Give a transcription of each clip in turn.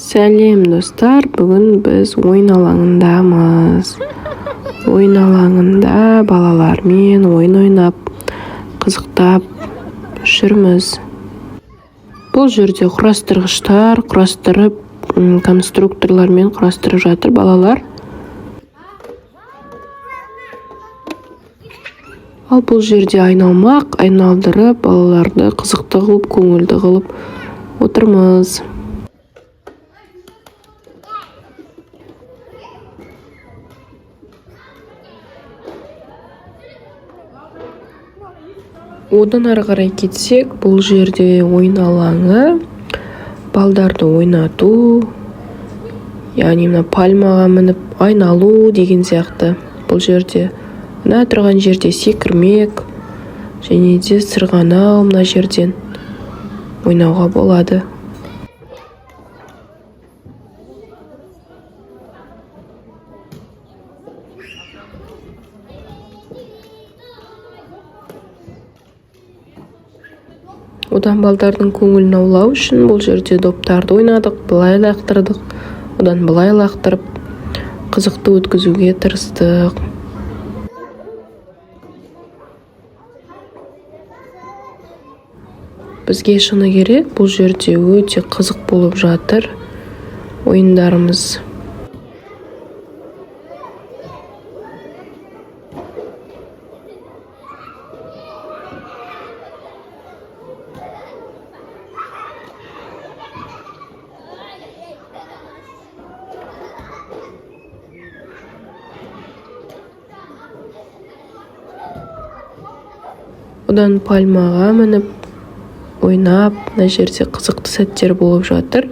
Сәлем достар, бүгін біз ойын алаңындамыз. Ойын алаңында балалармен ойын ойнап, қызықтап жүрміз. Бұл жерде құрастырғыштар құрастырып, конструкторлармен құрастырып жатыр балалар. Ал бұл жерде айналмақ, айналдырып, балаларды қызықты қылып, көңілді қылып отырмыз. Одан ары қарай кетсек, бұл жерде ойын алаңы, балдарды ойнату, яғни мына пальмаға мініп айналу деген сияқты. Бұл жерде мына тұрған жерде секірмек және де сырғанау мына жерден ойнауға болады. Одан балдардың көңілін аулау үшін бұл жерде доптарды ойнадық, былай лақтырдық, одан былай лақтырып, қызықты өткізуге тырыстық. Бізге шыны керек, бұл жерде өте қызық болып жатыр ойындарымыз. Одан пальмаға мініп, ойнап, мына жерде қызықты сәттер болып жатыр.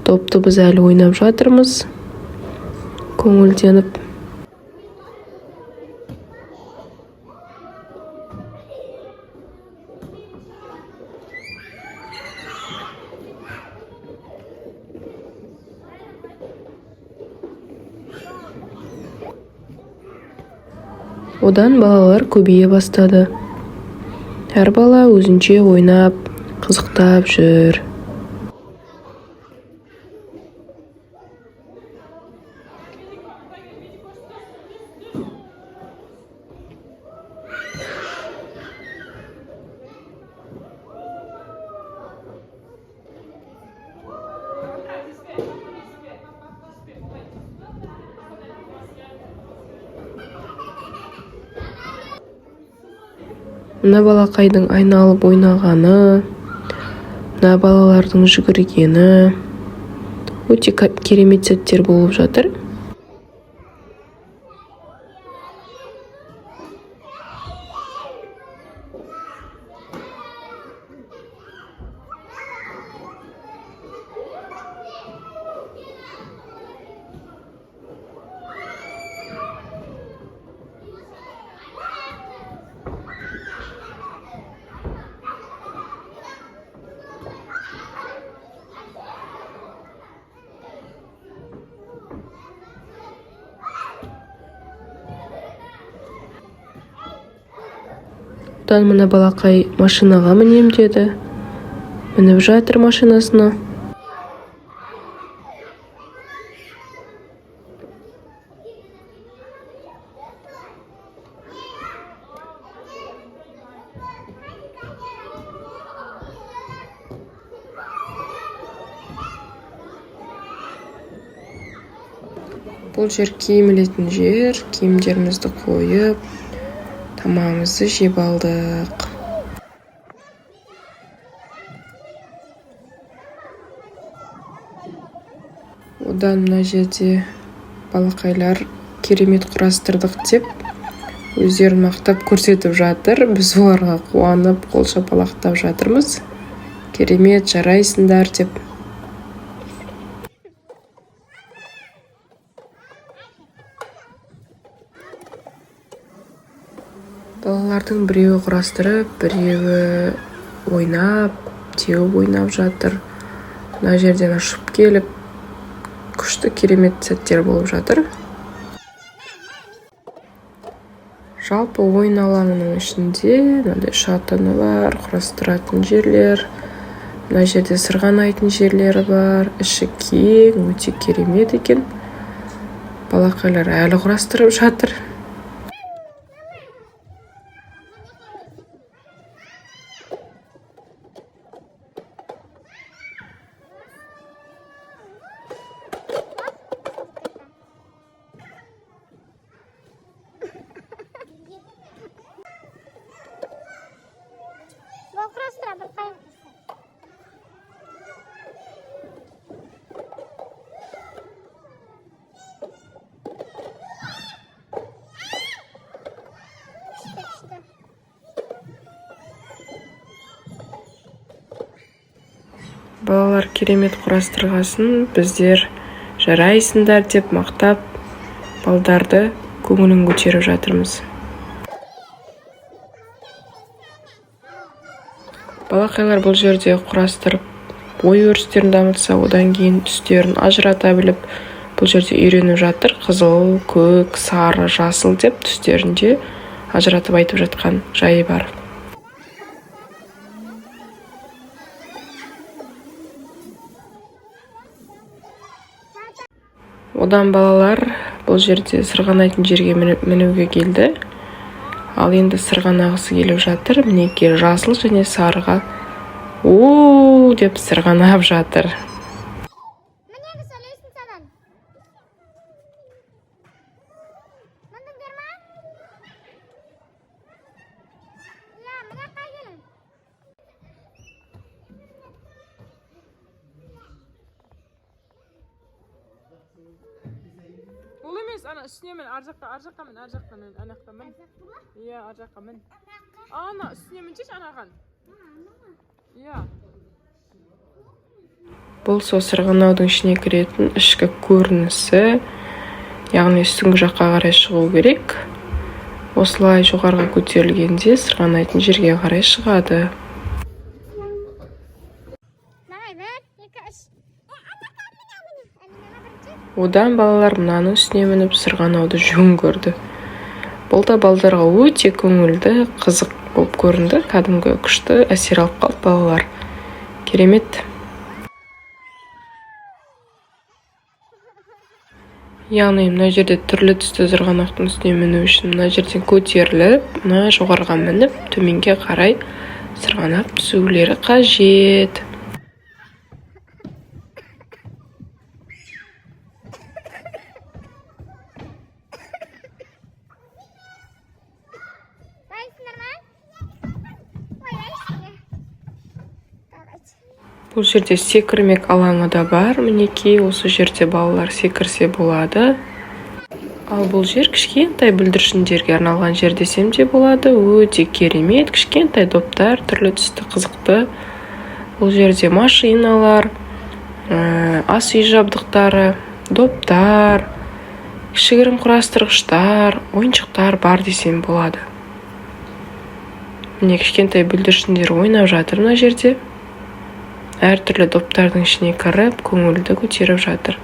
Допты біз әлі ойнап жатырмыз, көңілденіп. Одан балалар көбейе бастады. Әр бала өзінше ойнап, қызықтап жүр. Мына балақайдың айналып ойнағаны, мына балалардың жүгіргені өте керемет сәттер болып жатыр. Одан мына балақай машинаға мінем деді. Мініп жатыр машинасына. Бұл жер киім ілетін жер, киімдерімізді қойып, тамағымызды жеп алдық. Одан мына жерде балақайлар керемет құрастырдық деп, өздерін мақтап көрсетіп жатыр. Біз оларға қуанып, қол шапалақтап жатырмыз. Керемет, жарайсыңдар деп. Балалардың біреуі құрастырып, біреуі ойнап, теуіп ойнап жатыр. Мына жерден ұшып келіп, күшті керемет сәттер болып жатыр. Жалпы ойын алаңының ішінде мынандай шатыны бар, құрастыратын жерлер, Мына жерде сырғанайтын жерлері бар. Іші кең, өте керемет екен. Балақайлар әлі құрастырып жатыр. Балалар керемет құрастырғасын, біздер жарайсыңдар деп мақтап, балдарды көңілін көтеріп жатырмыз. Балақайлар бұл жерде құрастырып, ой өрістерін дамытса, одан кейін түстерін ажырата біліп, бұл жерде үйреніп жатыр. Қызыл, көк, сары, жасыл деп түстерінде ажыратып айтып жатқан жайы бар. Одан балалар бұл жерде сырғанайтын жерге мінуге келді. Ал енді сырғанағысы келіп жатыр. Мінекей жасыл және сарыға «Оу!» деп сырғанап жатыр. Ол емес, ана үстіне мін, ар жаққа мін, анаққа мін. Иә, ар жаққа мін. Ана үстіне міншеш, анаған. Иә. Бұл сол сырғанаудың ішіне кіретін ішкі көрінісі, яғни үстіңгі жаққа қарай шығу керек. Осылай жоғарға көтерілгенде сырғанайтын жерге қарай шығады. Одан балалар мынаның үстіне мініп сырғанауды жөн көрді. Бұл да балдарға өте көңілді, қызық болып көрінді. Кәдімгі күшті әсер алып қалды балалар. Керемет. Яғни мына жерде түрлі түсті сырғанақтың үстіне міну үшін мына жерден көтеріліп, мына жоғарға мініп, төменге қарай сырғанап түсулері қажет. Бұл жерде секірмек алаңы да бар. Мінекей осы жерде балалар секірсе болады. Ал бұл жер кішкентай бүлдіршіндерге арналған жер десем де болады. Өте керемет, кішкентай доптар, түрлі түсті қызықты. Бұл жерде машиналар, ас үй жабдықтары, доптар, кішігірім құрастырғыштар, ойыншықтар бар десем болады. Міне кішкентай бүлдіршіндер ойнап жатыр мына жерде. Әртүрлі доптардың ішіне кіріп, көңілді көтеріп жатыр.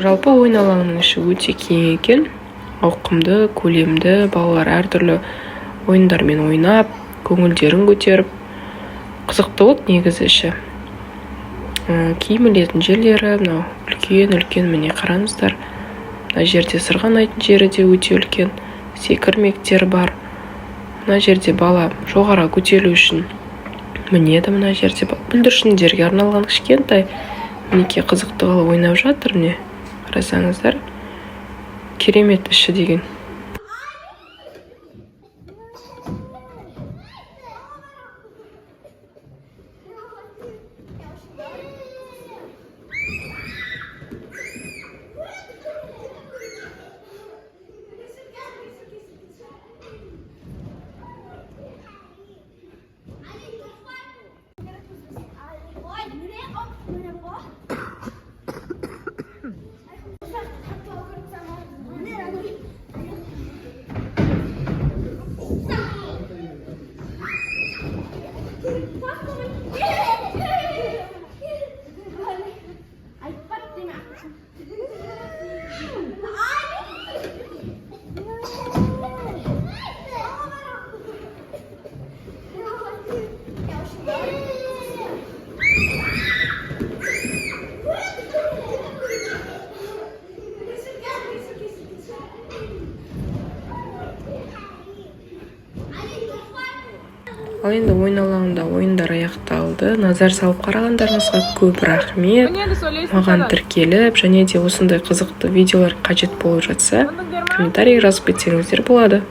Жалпы ойын алаңының іші өте кең екен, ауқымды, көлемді, балалар әртүрлі ойындармен ойнап, көңілдерін көтеріп, қызықты болды негізі іші. Киім ілетін жерлері, мынау үлкен міне қараңыздар. Мына жерде сырғанайтын жері де өте үлкен, секірмектер бар. Мына жерде бала жоғары көтерілу үшін мінеді. Мына жерде бүлдіршіндерге арналған кішкентай мінекей қызықты қылып ойнап жатыр. Міне қарасаңыздар, керемет іші деген. Ал енді ойын алаңында ойындар аяқталды. Назар салып қарағандарыңызға көп рахмет. Міне енді сөйлейсің. Маған тіркеліп, және де осындай қызықты видеолар қажет болып жатса, комментарий жазып кетсеңіздер болады.